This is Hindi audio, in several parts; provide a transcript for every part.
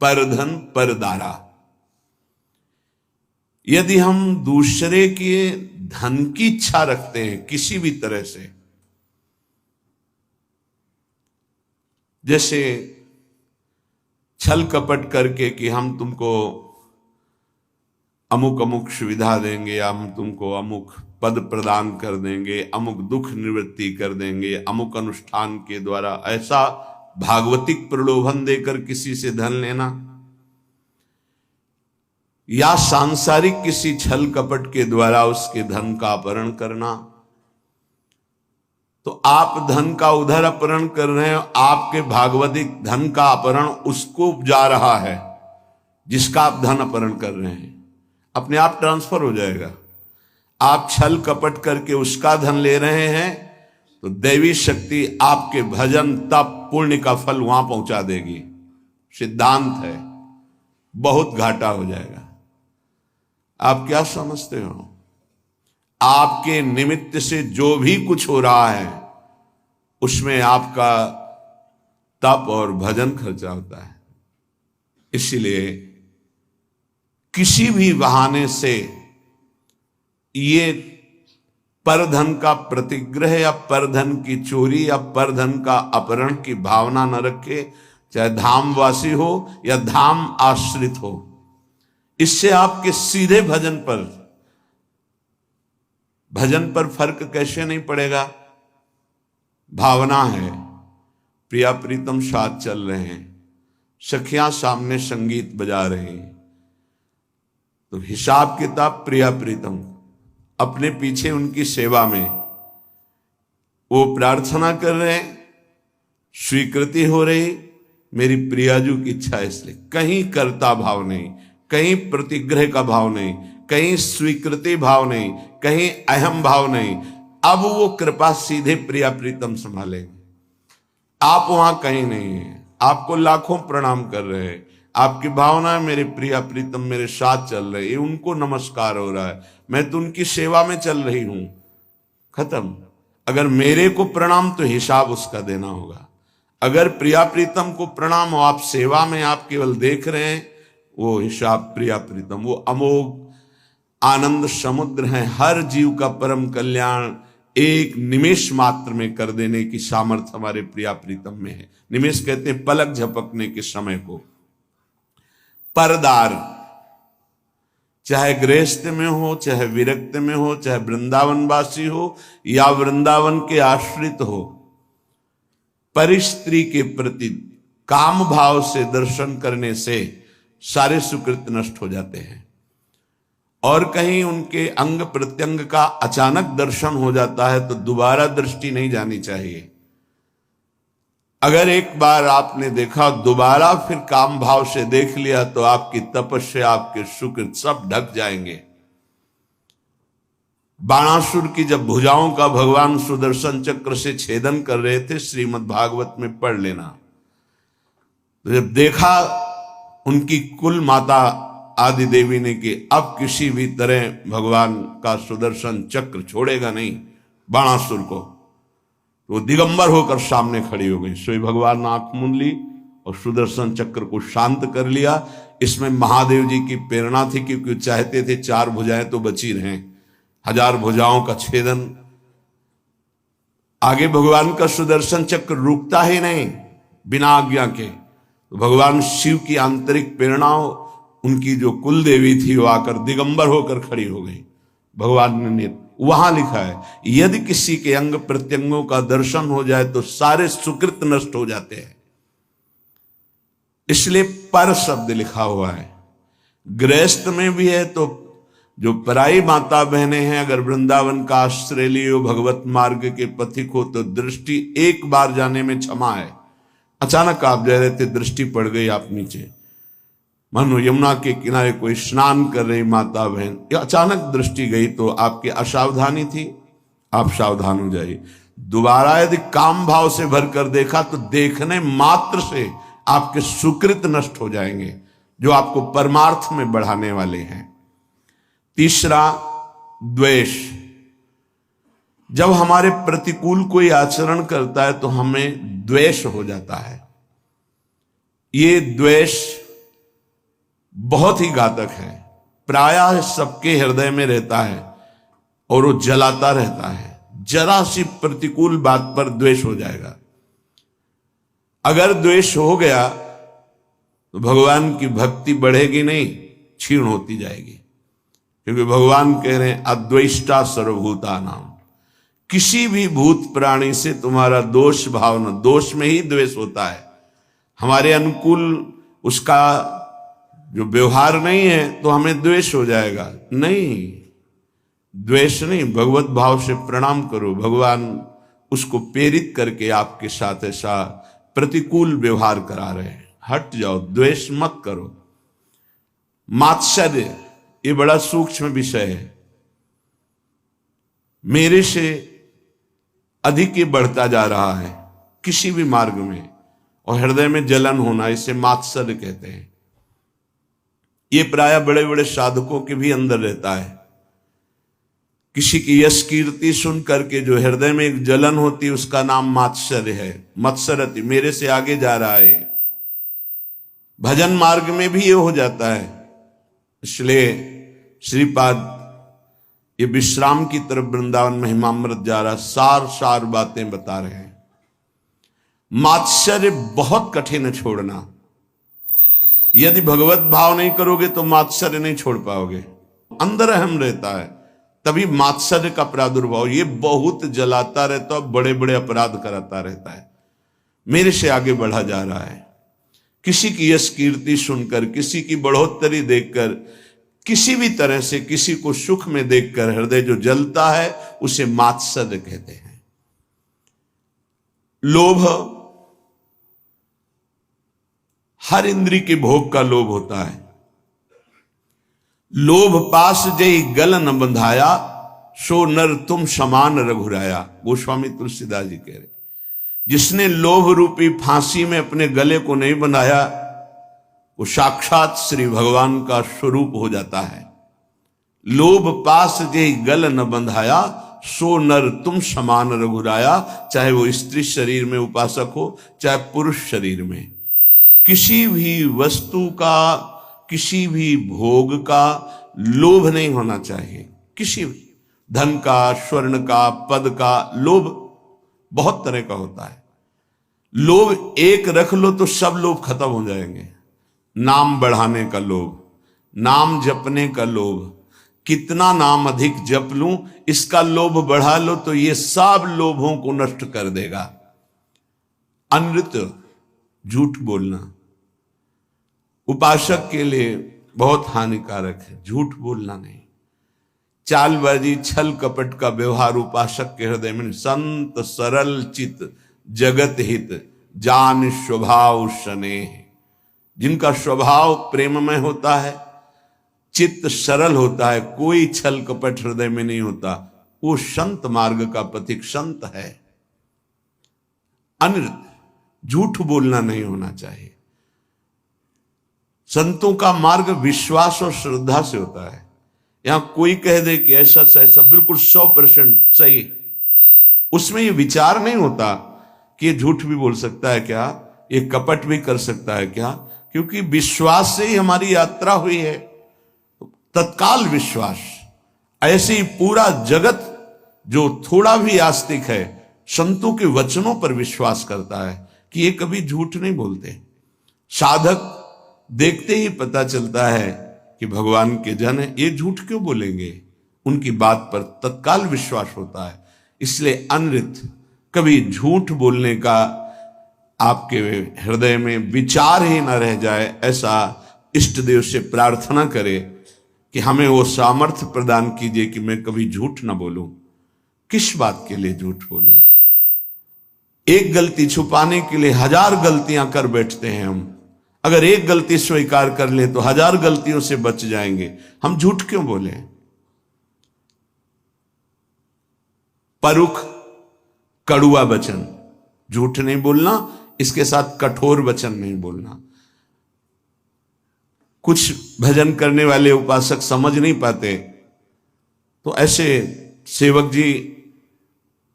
परधन परदारा। यदि हम दूसरे के धन की इच्छा रखते हैं किसी भी तरह से, जैसे छल कपट करके कि हम तुमको अमुक अमुक सुविधा देंगे, या हम तुमको अमुक पद प्रदान कर देंगे, अमुक दुख निवृत्ति कर देंगे, अमुक अनुष्ठान के द्वारा, ऐसा भागवतिक प्रलोभन देकर किसी से धन लेना, या सांसारिक किसी छल कपट के द्वारा उसके धन का अपहरण करना, तो आप धन का उधर अपहरण कर रहे हैं, आपके भागवतिक धन का अपहरण उसको जा रहा है जिसका आप धन अपहरण कर रहे हैं, अपने आप ट्रांसफर हो जाएगा। आप छल कपट करके उसका धन ले रहे हैं तो दैवी शक्ति आपके भजन तप पुण्य का फल वहां पहुंचा देगी। सिद्धांत है, बहुत घाटा हो जाएगा। आप क्या समझते हो? आपके निमित्त से जो भी कुछ हो रहा है उसमें आपका तप और भजन खर्चा होता है। इसलिए किसी भी बहाने से ये परधन का प्रतिग्रह या परधन की चोरी या परधन का अपहरण की भावना न रखे, चाहे धामवासी हो या धाम आश्रित हो। इससे आपके सीधे भजन पर फर्क कैसे नहीं पड़ेगा? भावना है, प्रिया प्रीतम साथ चल रहे हैं, सखियां सामने संगीत बजा रहे हैं, तो हिसाब किताब प्रिया प्रीतम अपने पीछे उनकी सेवा में वो प्रार्थना कर रहे हैं, स्वीकृति हो रही, मेरी प्रियाजू की इच्छा है, इसलिए कहीं कर्ता भाव नहीं, कहीं प्रतिग्रह का भाव नहीं, कहीं स्वीकृति भाव नहीं, कहीं अहम भाव नहीं। अब वो कृपा सीधे प्रिया प्रीतम संभालेंगे, आप वहां कहीं नहीं है। आपको लाखों प्रणाम कर रहे हैं, आपकी भावना मेरे प्रिया प्रीतम मेरे साथ चल रहे हैं, उनको नमस्कार हो रहा है, मैं तो उनकी सेवा में चल रही हूं, खत्म। अगर मेरे को प्रणाम तो हिसाब उसका देना होगा। अगर प्रिया प्रीतम को प्रणाम हो, आप सेवा में आप केवल देख रहे हैं, वो हिसाब प्रिया प्रीतम, वो अमोघ आनंद समुद्र है। हर जीव का परम कल्याण एक निमेष मात्र में कर देने की सामर्थ्य हमारे प्रिया प्रीतम में है। निमेष कहते हैं पलक झपकने के समय को। परदार, चाहे गृहस्थ में हो, चाहे विरक्त में हो, चाहे वृंदावनवासी हो या वृंदावन के आश्रित हो, परिस्त्री के प्रति काम भाव से दर्शन करने से सारे सुकृत नष्ट हो जाते हैं। और कहीं उनके अंग प्रत्यंग का अचानक दर्शन हो जाता है तो दोबारा दृष्टि नहीं जानी चाहिए। अगर एक बार आपने देखा, दोबारा फिर काम भाव से देख लिया तो आपकी तपस्या, आपके सुकृत सब ढक जाएंगे। बाणासुर की जब भुजाओं का भगवान सुदर्शन चक्र से छेदन कर रहे थे, श्रीमद् भागवत में पढ़ लेना, तो जब देखा उनकी कुल माता आदि देवी ने कि अब किसी भी तरह भगवान का सुदर्शन चक्र छोड़ेगा नहीं बाणासुर को, तो वो दिगंबर होकर सामने खड़ी हो गई। सोई भगवान ने आंख मूंद ली और सुदर्शन चक्र को शांत कर लिया। इसमें महादेव जी की प्रेरणा थी, क्योंकि चाहते थे 4 भुजाएं तो बची रहें, 1000 भुजाओं का छेदन। आगे भगवान का सुदर्शन चक्र रुकता ही नहीं बिना आज्ञा के, तो भगवान शिव की आंतरिक प्रेरणा, उनकी जो कुल देवी थी, वो आकर दिगंबर होकर खड़ी हो गई। भगवान ने वहां लिखा है, यदि किसी के अंग प्रत्यंगों का दर्शन हो जाए तो सारे सुकृत नष्ट हो जाते हैं। इसलिए पर शब्द लिखा हुआ है। गृहस्थ में भी है तो जो पराई माता बहनें हैं, अगर वृंदावन का आश्रय लियो, भगवत मार्ग के पथिक हो, तो दृष्टि एक बार जाने में क्षमा है। अचानक आप जा रहे थे, दृष्टि पड़ गई आप नीचे, मानो यमुना के किनारे कोई स्नान कर रही माता बहन, या अचानक दृष्टि गई, तो आपकी असावधानी थी, आप सावधान हो जाइए। दोबारा यदि काम भाव से भरकर देखा तो देखने मात्र से आपके सुकृत नष्ट हो जाएंगे, जो आपको परमार्थ में बढ़ाने वाले हैं। तीसरा, द्वेष। जब हमारे प्रतिकूल कोई आचरण करता है तो हमें द्वेष हो जाता है। ये द्वेष बहुत ही घातक है, प्रायः सबके हृदय में रहता है और वो जलाता रहता है। जरा सी प्रतिकूल बात पर द्वेष हो जाएगा। अगर द्वेष हो गया तो भगवान की भक्ति बढ़ेगी नहीं, क्षीण होती जाएगी। क्योंकि भगवान कह रहे हैं अद्वेष्टा सर्वभूता नाम, किसी भी भूत प्राणी से तुम्हारा दोष भावना, दोष में ही द्वेष होता है। हमारे अनुकूल उसका जो व्यवहार नहीं है तो हमें द्वेष हो जाएगा। नहीं, द्वेष नहीं, भगवत भाव से प्रणाम करो। भगवान उसको प्रेरित करके आपके साथ ऐसा प्रतिकूल व्यवहार करा रहे हैं। हट जाओ, द्वेष मत करो। मात्सर्य ये बड़ा सूक्ष्म विषय है। मेरे से अधिक ये बढ़ता जा रहा है किसी भी मार्ग में, और हृदय में जलन होना, इसे मात्सर्य कहते हैं। ये प्रायः बड़े बड़े साधकों के भी अंदर रहता है। किसी की यश कीर्ति सुन करके जो हृदय में एक जलन होती है, उसका नाम मात्सर्य है। मत्सरति, मेरे से आगे जा रहा है। भजन मार्ग में भी ये हो जाता है। इसलिए श्रीपाद ये विश्राम की तरफ वृंदावन महिमामृत जा रहा, सार सार बातें बता रहे हैं। मात्सर्य बहुत कठिन है छोड़ना। यदि भगवत भाव नहीं करोगे तो मात्सर्य नहीं छोड़ पाओगे। अंदर अहम रहता है, तभी मात्सर्य का प्रादुर्भाव। ये बहुत जलाता रहता है, बड़े बड़े अपराध कराता रहता है। मेरे से आगे बढ़ा जा रहा है। किसी की यश कीर्ति सुनकर, किसी की बढ़ोतरी देखकर, किसी भी तरह से किसी को सुख में देखकर हृदय जो जलता है, उसे मात्सर्य कहते हैं। लोभ, हर इंद्री के भोग का लोभ होता है। लोभ पास जय गल न बंधाया, सो नर तुम समान रघुराया। गोस्वामी तुलसीदास जी कह रहे, जिसने लोभ रूपी फांसी में अपने गले को नहीं बंधाया, वो साक्षात श्री भगवान का स्वरूप हो जाता है। लोभ पास जय गल न बंधाया, सो नर तुम समान रघुराया। चाहे वो स्त्री शरीर में उपासक हो, चाहे पुरुष शरीर में, किसी भी वस्तु का, किसी भी भोग का लोभ नहीं होना चाहिए। किसी भी धन का, स्वर्ण का, पद का लोभ बहुत तरह का होता है। लोभ एक रख लो तो सब लोभ खत्म हो जाएंगे। नाम बढ़ाने का लोभ, नाम जपने का लोभ, कितना नाम अधिक जप लूं, इसका लोभ बढ़ा लो तो ये सब लोभों को नष्ट कर देगा। अनृत, झूठ बोलना उपासक के लिए बहुत हानिकारक है। झूठ बोलना नहीं, चालबाजी, छल कपट का व्यवहार उपासक के हृदय में। संत सरल चित जगत हित, जान स्वभाव स्नेह। जिनका स्वभाव प्रेममय होता है, चित्त सरल होता है, कोई छल कपट हृदय में नहीं होता, वो संत मार्ग का पथिक संत है। अनृत, झूठ बोलना नहीं होना चाहिए। संतों का मार्ग विश्वास और श्रद्धा से होता है। यहां कोई कह दे कि ऐसा से ऐसा बिल्कुल 100% सही, उसमें ये विचार नहीं होता कि ये झूठ भी बोल सकता है क्या, ये कपट भी कर सकता है क्या, क्योंकि विश्वास से ही हमारी यात्रा हुई है। तत्काल विश्वास। ऐसे ही पूरा जगत जो थोड़ा भी आस्तिक है, संतों के वचनों पर विश्वास करता है कि ये कभी झूठ नहीं बोलते। साधक देखते ही पता चलता है कि भगवान के जन है, ये झूठ क्यों बोलेंगे, उनकी बात पर तत्काल विश्वास होता है। इसलिए अनृत, कभी झूठ बोलने का आपके हृदय में विचार ही न रह जाए, ऐसा इष्ट देव से प्रार्थना करे कि हमें वो सामर्थ्य प्रदान कीजिए कि मैं कभी झूठ ना बोलूं। किस बात के लिए झूठ बोलूं? एक गलती छुपाने के लिए 1000 गलतियां कर बैठते हैं हम। अगर एक गलती स्वीकार कर ले तो 1000 गलतियों से बच जाएंगे। हम झूठ क्यों बोले? परुख, कड़ुआ वचन, झूठ नहीं बोलना, इसके साथ कठोर वचन नहीं बोलना। कुछ भजन करने वाले उपासक समझ नहीं पाते, तो ऐसे सेवक जी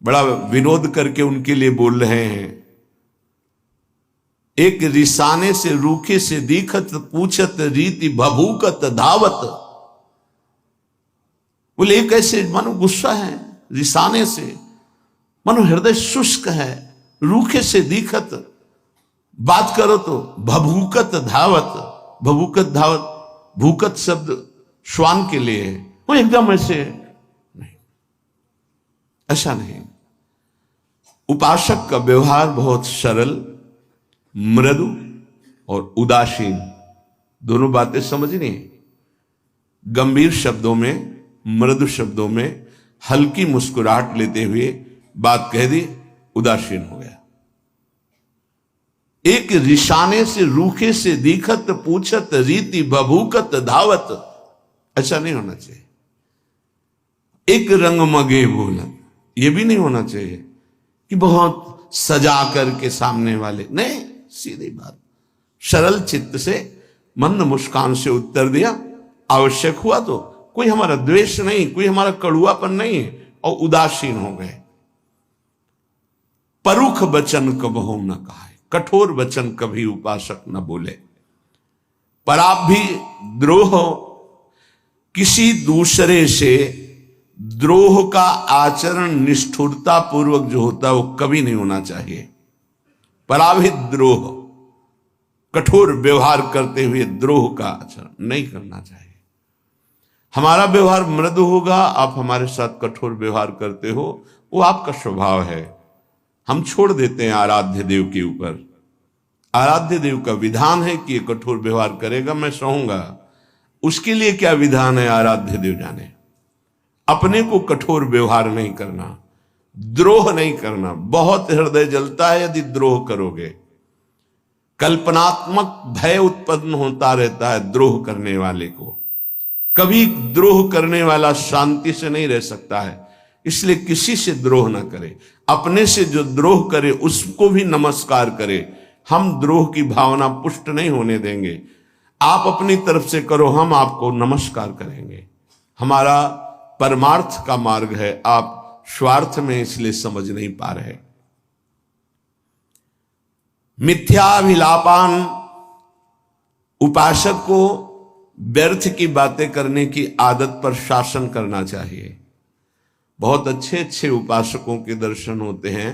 बड़ा विरोध करके उनके लिए बोल रहे हैं एक रिसाने से रूखे से दीखत पूछत रीति भभूकत धावत। बोले एक ऐसे मानो गुस्सा है रिसाने से, मानो हृदय शुष्क है, रूखे से दीखत, बात करो तो भभूकत धावत। भभूकत धावत, भूकत शब्द श्वान के लिए है, वो एकदम ऐसे नहीं, ऐसा नहीं। उपासक का व्यवहार बहुत सरल, मृदु और उदासीन, दोनों बातें समझनी है। गंभीर शब्दों में, मृदु शब्दों में हल्की मुस्कुराहट लेते हुए बात कह दी, उदासीन हो गया। एक रिशाने से रूखे से दीखत पूछत रीति भभूकत धावत, ऐसा नहीं होना चाहिए। एक रंग मगे बोलत, ये भी नहीं होना चाहिए कि बहुत सजा करके सामने वाले, नहीं, सीधी बात, सरल चित्त से मंद मुस्कान से उत्तर दिया। आवश्यक हुआ तो, कोई हमारा द्वेष नहीं, कोई हमारा कड़ुआपन नहीं है, और उदासीन हो गए। परुख वचन कबहु न कहा, कठोर वचन कभी उपासक न बोले। पर आप भी द्रोह, किसी दूसरे से द्रोह का आचरण निष्ठुरता पूर्वक जो होता है वो कभी नहीं होना चाहिए। पराभित द्रोह, कठोर व्यवहार करते हुए द्रोह का आचरण नहीं करना चाहिए। हमारा व्यवहार मृदु होगा, आप हमारे साथ कठोर व्यवहार करते हो, वो आपका स्वभाव है, हम छोड़ देते हैं आराध्य देव के ऊपर। आराध्य देव का विधान है कि ये कठोर व्यवहार करेगा, मैं सहूंगा। उसके लिए क्या विधान है आराध्य देव जाने। अपने को कठोर व्यवहार नहीं करना, द्रोह नहीं करना। बहुत हृदय जलता है यदि द्रोह करोगे। कल्पनात्मक भय उत्पन्न होता रहता है द्रोह करने वाले को। कभी द्रोह करने वाला शांति से नहीं रह सकता है, इसलिए किसी से द्रोह ना करे। अपने से जो द्रोह करे उसको भी नमस्कार करे। हम द्रोह की भावना पुष्ट नहीं होने देंगे। आप अपनी तरफ से करो, हम आपको नमस्कार करेंगे। हमारा परमार्थ का मार्ग है, आप स्वार्थ में इसलिए समझ नहीं पा रहे। मिथ्याभिलापान, उपासक को व्यर्थ की बातें करने की आदत पर शासन करना चाहिए। बहुत अच्छे अच्छे उपासकों के दर्शन होते हैं,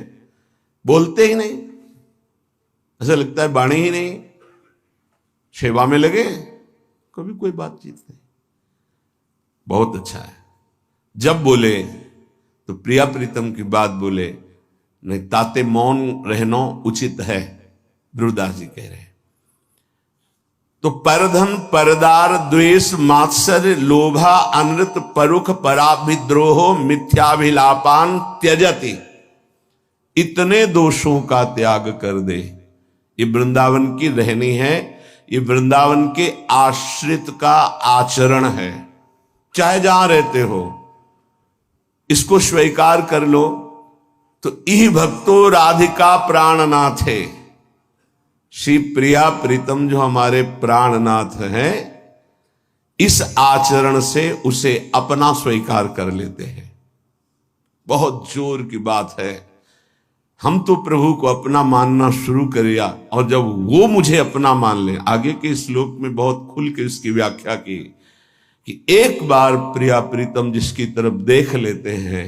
बोलते ही नहीं, ऐसा लगता है बाणी ही नहीं, सेवा में लगे, कभी कोई बातचीत नहीं। बहुत अच्छा है, जब बोले तो प्रिया प्रीतम की बात बोले, नहीं ताते मौन रहना उचित है, ध्रुवदास जी कह रहे हैं। तो परधन परदार द्वेष मात्सर्य लोभा अनृत परुख पराभिद्रोह मिथ्याभिलापान त्यजति, इतने दोषों का त्याग कर दे। ये वृंदावन की रहनी है, ये वृंदावन के आश्रित का आचरण है। चाहे जहां रहते हो इसको स्वीकार कर लो। तो इह भक्तो राधिका प्राणनाथे, श्री प्रिया प्रीतम जो हमारे प्राणनाथ हैं, इस आचरण से उसे अपना स्वीकार कर लेते हैं। बहुत जोर की बात है। हम तो प्रभु को अपना मानना शुरू करिया, और जब वो मुझे अपना मान ले, आगे के श्लोक में बहुत खुल के इसकी व्याख्या की कि एक बार प्रिया प्रीतम जिसकी तरफ देख लेते हैं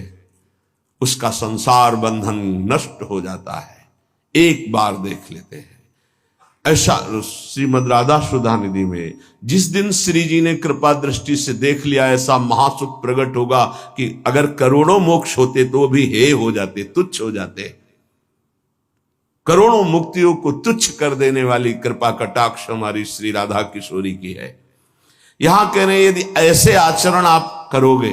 उसका संसार बंधन नष्ट हो जाता है। एक बार देख लेते हैं। ऐसा श्रीमद् राधा सुधा निधि में जिस दिन श्री जी ने कृपा दृष्टि से देख लिया, ऐसा महासुख प्रकट होगा कि अगर करोड़ों मोक्ष होते तो भी हे हो जाते, तुच्छ हो जाते। करोड़ों मुक्तियों को तुच्छ कर देने वाली कृपा कटाक्ष हमारी श्री राधा किशोरी की है। यहां कह रहे हैं यदि ऐसे आचरण आप करोगे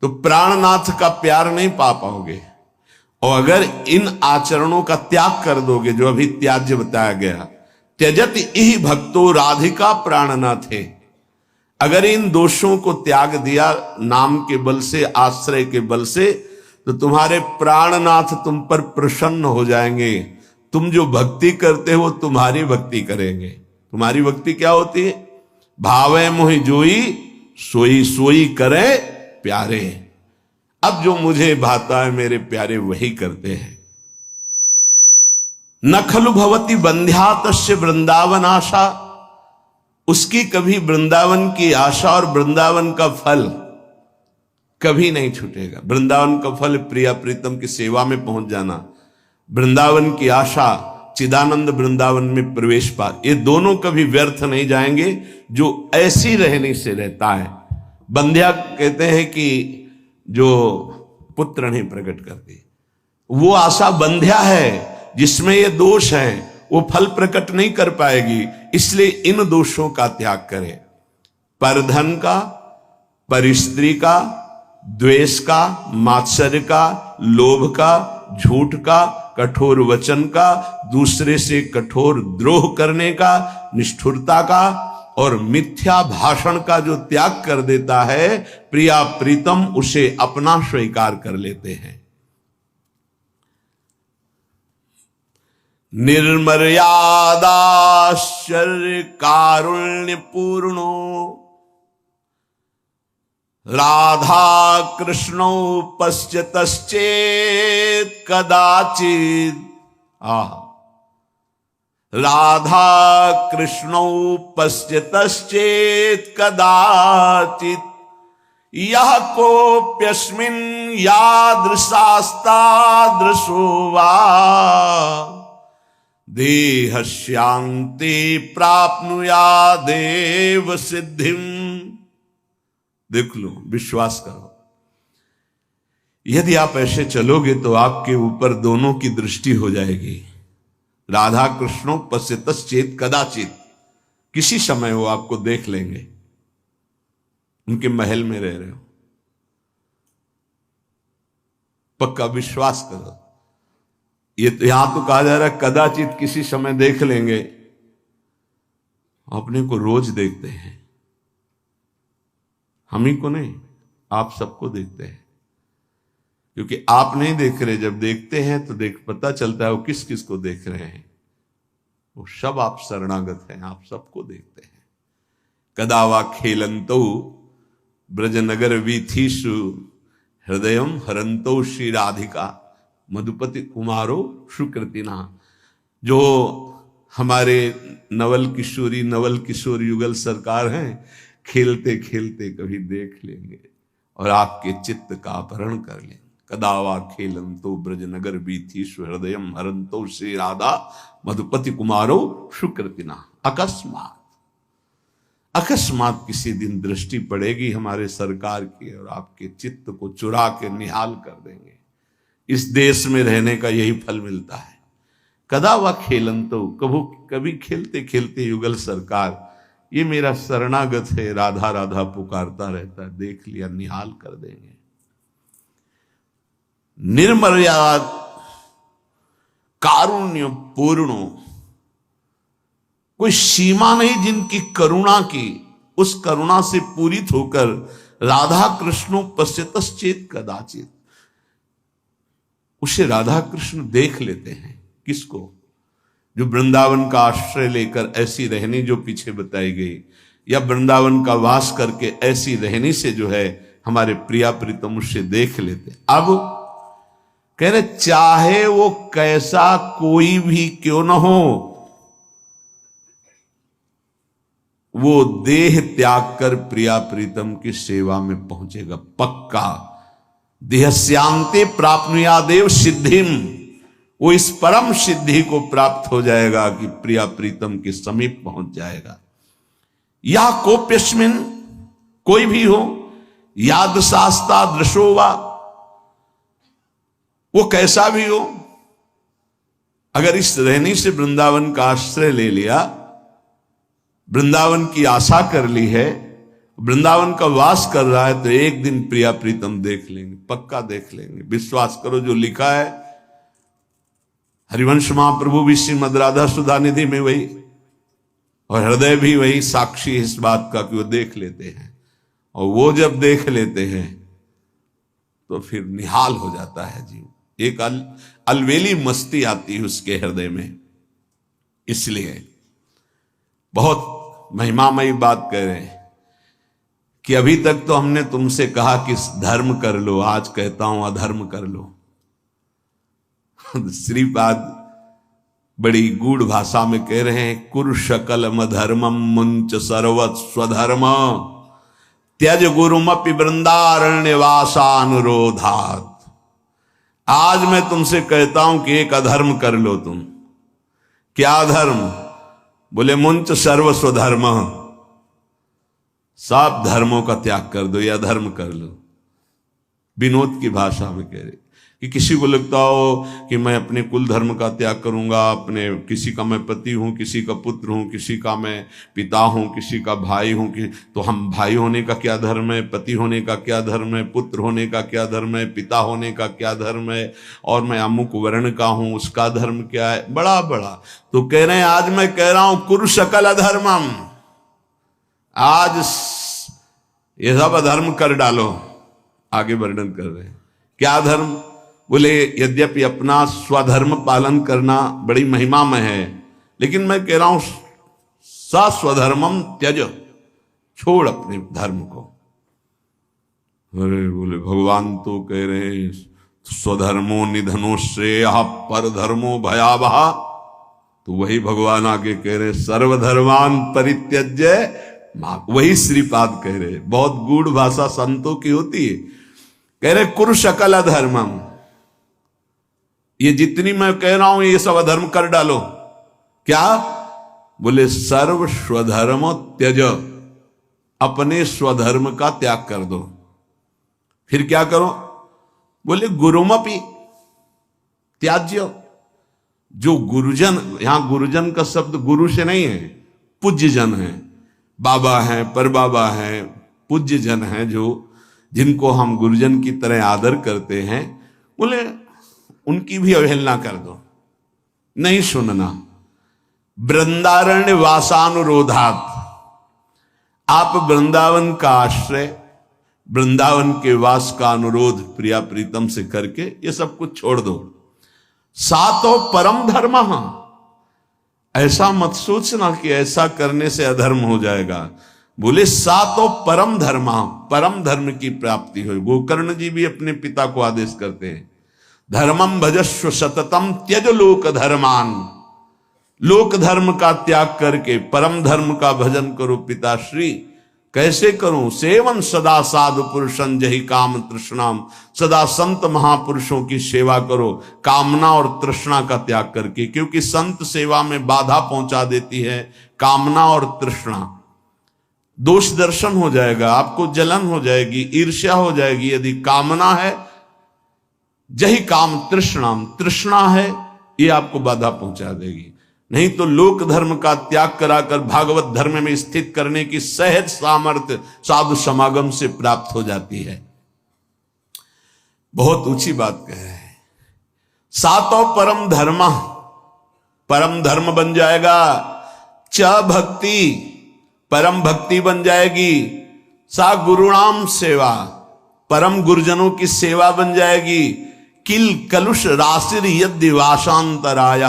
तो प्राणनाथ का प्यार नहीं पा पाओगे, और अगर इन आचरणों का त्याग कर दोगे जो अभी त्याज्य बताया गया, त्यजत इहि भक्तो राधिका प्राणनाथ है, अगर इन दोषों को त्याग दिया नाम के बल से, आश्रय के बल से, तो तुम्हारे प्राणनाथ तुम पर प्रसन्न हो जाएंगे। तुम जो भक्ति करते हो तुम्हारी भक्ति करेंगे। तुम्हारी भक्ति क्या होती है? भावे मोहि जोई सोई सोई करे प्यारे। अब जो मुझे भाता है मेरे प्यारे वही करते हैं। न खलु भवति बंध्या तस्य वृंदावन आशा, उसकी कभी वृंदावन की आशा और वृंदावन का फल कभी नहीं छूटेगा। वृंदावन का फल प्रिया प्रीतम की सेवा में पहुंच जाना, वृंदावन की आशा चिदानंद वृंदावन में प्रवेश पा, ये दोनों कभी व्यर्थ नहीं जाएंगे जो ऐसी रहने से रहता है। बंध्या कहते हैं कि जो पुत्र नहीं प्रकट करती, वो आशा बंध्या है, जिसमें ये दोष है वो फल प्रकट नहीं कर पाएगी, इसलिए इन दोषों का त्याग करें। परधन का, परिस्त्री का, द्वेष का, मात्सर्य का, लोभ का, झूठ का, कठोर वचन का, दूसरे से कठोर द्रोह करने का, निष्ठुरता का और मिथ्या भाषण का जो त्याग कर देता है, प्रिया प्रीतम उसे अपना स्वीकार कर लेते हैं। निर्मर्यादाश्चर्य कारुण्य पूर्णो राधा कृष्णौ पश्यतश्चेत् कदाचित्। राधा कृष्णौ पश्यतश्चेत् कदाचित्, यः कोऽप्यस्मिन् यादृशास्तादृशो वा देहस्यान्ते प्राप्नुयादेव सिद्धिम। देख लो, विश्वास करो, यदि आप ऐसे चलोगे तो आपके ऊपर दोनों की दृष्टि हो जाएगी। राधा कृष्णों पश्यतश्चेत् कदाचित्, किसी समय वो आपको देख लेंगे, उनके महल में रह रहे हो, पक्का विश्वास करो। ये तो यहां तो कहा जा रहा है कदाचित किसी समय देख लेंगे, अपने को रोज देखते हैं, हम ही को नहीं, आप सबको देखते हैं, क्योंकि आप नहीं देख रहे, जब देखते हैं तो पता चलता है वो किस किस को देख रहे हैं। वो सब आप शरणागत हैं, आप सबको देखते हैं। कदा वा खेलंतो ब्रजनगर वीथीषु हृदयम हरंतो श्री राधिका मधुपति कुमारो सुकृतिना। जो हमारे नवल किशोर युगल सरकार हैं, खेलते खेलते कभी देख लेंगे और आपके चित्त का अपहरण कर लेंगे। कदावा खेलंतो ब्रजनगर बीथीषु हृदयम हरंतो श्री राधा मधुपति कुमारो सुकृतिना। अकस्मात किसी दिन दृष्टि पड़ेगी हमारे सरकार की और आपके चित्त को चुरा के निहाल कर देंगे। इस देश में रहने का यही फल मिलता है। कदा वा खेलंतो, कभी खेलते खेलते युगल सरकार, ये मेरा शरणागत है, राधा राधा पुकारता रहता है, देख लिया, निहाल कर देंगे। निर्मर्याद कारुण्य पूर्णो, कोई सीमा नहीं जिनकी करुणा की, उस करुणा से पूरित होकर राधा कृष्णो पश्यतश्चेत् कदाचित्, उसे राधा कृष्ण देख लेते हैं। किसको? जो वृंदावन का आश्रय लेकर ऐसी रहनी जो पीछे बताई गई, या वृंदावन का वास करके ऐसी रहनी से जो है हमारे प्रिया प्रीतम उससे देख लेते। अब कह रहे चाहे वो कैसा कोई भी क्यों न हो, वो देह त्याग कर प्रिया प्रीतम की सेवा में पहुंचेगा पक्का। देहस्यांते प्राप्नुयादेव सिद्धिम, वो इस परम सिद्धि को प्राप्त हो जाएगा कि प्रिया प्रीतम के समीप पहुंच जाएगा। या कोप्यस्मिन, कोई भी हो, याद शास्ता दृशोवा, वो कैसा भी हो, अगर इस रहनी से वृंदावन का आश्रय ले लिया, वृंदावन की आशा कर ली है, वृंदावन का वास कर रहा है, तो एक दिन प्रिया प्रीतम देख लेंगे, पक्का देख लेंगे। विश्वास करो, जो लिखा है हरिवंश महाप्रभु भी श्रीमद् राधा सुधा निधि में वही, और हृदय भी वही साक्षी इस बात का कि वो देख लेते हैं। और वो जब देख लेते हैं तो फिर निहाल हो जाता है जीव, एक अलवेली मस्ती आती है उसके हृदय में। इसलिए बहुत महिमामयी बात कह रहे हैं कि अभी तक तो हमने तुमसे कहा कि धर्म कर लो, आज कहता हूं अधर्म कर लो। श्रीपाद बड़ी गूढ़ भाषा में कह रहे हैं, कुरु शकलम धर्मम मुंच सर्वत स्वधर्म त्यज गुरुमपि वृंदारण्यवासानुरोधात। आज मैं तुमसे कहता हूं कि एक अधर्म कर लो तुम। क्या धर्म? बोले मुंच सर्व स्वधर्म, सब धर्मों का त्याग कर दो या धर्म कर लो। विनोद की भाषा में कह रहे कि किसी को लगता हो कि मैं अपने कुल धर्म का त्याग करूंगा, अपने किसी का मैं पति हूं, किसी का पुत्र हूं, किसी का मैं पिता हूं, किसी का भाई हूं, कि तो हम भाई होने का क्या धर्म है, पति होने का क्या धर्म है, पुत्र होने का क्या धर्म है, पिता होने का क्या धर्म है, और मैं अमुक वर्ण का हूं उसका धर्म क्या है, बड़ा बड़ा। तो कह रहे हैं आज मैं कह रहा हूं कुरु सकल अधर्मम, आज ये सब अधर्म कर डालो। आगे वर्णन कर रहे हैं क्या धर्म? बोले यद्यपि अपना स्वधर्म पालन करना बड़ी महिमामय है, लेकिन मैं कह रहा हूं सा स्वधर्मम त्यज, छोड़ अपने धर्म को। अरे बोले भगवान तो कह रहे हैं स्वधर्मो निधनो श्रेय पर धर्मो भयावह। तो वही भगवान आगे कह रहे सर्वधर्मान परित्यज्य, वही श्रीपाद कह रहे। बहुत गूढ़ भाषा संतों की होती है। कह रहे कुरु सकल अधर्मम, ये जितनी मैं कह रहा हूं ये सब अधर्म कर डालो। क्या? बोले सर्व स्वधर्म त्यज, अपने स्वधर्म का त्याग कर दो। फिर क्या करो? बोले गुरुमपि त्याज्य, जो गुरुजन, यहां गुरुजन का शब्द गुरु से नहीं है, पूज्य जन है, बाबा हैं, परबाबा हैं, पूज्य जन हैं, जो जिनको हम गुरुजन की तरह आदर करते हैं, बोले उनकी भी अवहेलना कर दो, नहीं सुनना। वृंदारण्य वासानुरोधात, आप वृंदावन का आश्रय, वृंदावन के वास का अनुरोध प्रिया प्रीतम से करके ये सब कुछ छोड़ दो। सातो परम धर्म, ऐसा मत सोचना कि ऐसा करने से अधर्म हो जाएगा। बोले सातो परम धर्म, परम धर्म की प्राप्ति हो। गोकर्ण जी भी अपने पिता को आदेश करते हैं, धर्मम भजस्व सततम त्यज लोक धर्मान, लोक धर्म का त्याग करके परम धर्म का भजन करो पिताश्री। कैसे करूं? सेवन सदा साधु पुरुषं जहि काम तृष्णाम, सदा संत महापुरुषों की सेवा करो कामना और तृष्णा का त्याग करके, क्योंकि संत सेवा में बाधा पहुंचा देती है कामना और तृष्णा। दोष दर्शन हो जाएगा, आपको जलन हो जाएगी, ईर्ष्या हो जाएगी। यदि कामना है, जही काम तृष्णाम, तृष्णा है, ये आपको बाधा पहुंचा देगी। नहीं तो लोक धर्म का त्याग कराकर भागवत धर्म में स्थित करने की सहज सामर्थ्य साधु समागम से प्राप्त हो जाती है। बहुत ऊंची बात कह रहे हैं। सातों परम धर्म, परम धर्म बन जाएगा। च भक्ति, परम भक्ति बन जाएगी। सा गुरुणाम सेवा, परम गुरुजनों की सेवा बन जाएगी। किल कलुष राशिर यदि वासांतराय,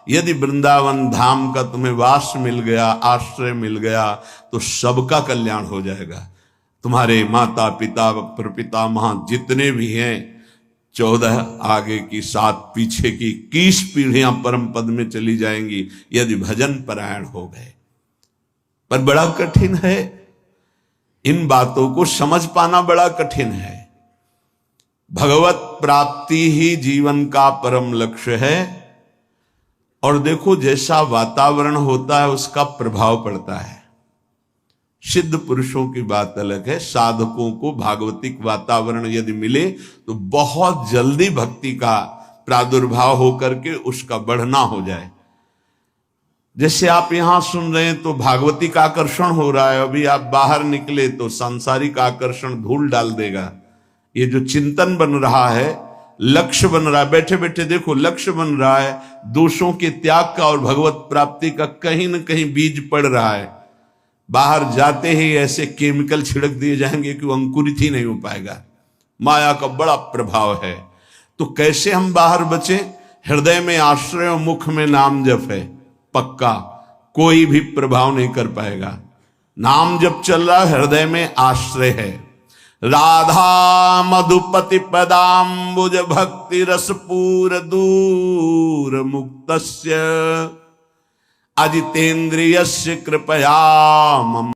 यदि वृंदावन धाम का तुम्हें वास मिल गया, आश्रय मिल गया, तो सबका कल्याण हो जाएगा। तुम्हारे माता पिता प्रपितामह जितने भी हैं, 14 आगे की 7 पीछे की 21 पीढ़ियां परम पद में चली जाएंगी यदि भजन परायण हो गए। पर बड़ा कठिन है, इन बातों को समझ पाना बड़ा कठिन है। भगवत प्राप्ति ही जीवन का परम लक्ष्य है। और देखो जैसा वातावरण होता है उसका प्रभाव पड़ता है। सिद्ध पुरुषों की बात अलग है, साधकों को भागवतिक वातावरण यदि मिले तो बहुत जल्दी भक्ति का प्रादुर्भाव होकर के उसका बढ़ना हो जाए। जैसे आप यहां सुन रहे हैं तो भागवतिक आकर्षण हो रहा है, अभी आप बाहर निकले तो सांसारिक आकर्षण धूल डाल देगा। ये जो चिंतन बन रहा है, लक्ष्य बन रहा है, बैठे बैठे देखो लक्ष्य बन रहा है, दोषों के त्याग का और भगवत प्राप्ति का कहीं न कहीं बीज पड़ रहा है। बाहर जाते ही ऐसे केमिकल छिड़क दिए जाएंगे कि वो अंकुरित ही नहीं हो पाएगा। माया का बड़ा प्रभाव है। तो कैसे हम बाहर बचे? हृदय में आश्रय और मुख में नाम जप है, पक्का कोई भी प्रभाव नहीं कर पाएगा। नाम जप चल रहा है, हृदय में आश्रय है, राधा मधुपति पदाम्बुज भक्ति रसपूर दूर मुक्तस्य अजितेन्द्रियस्य कृपया मम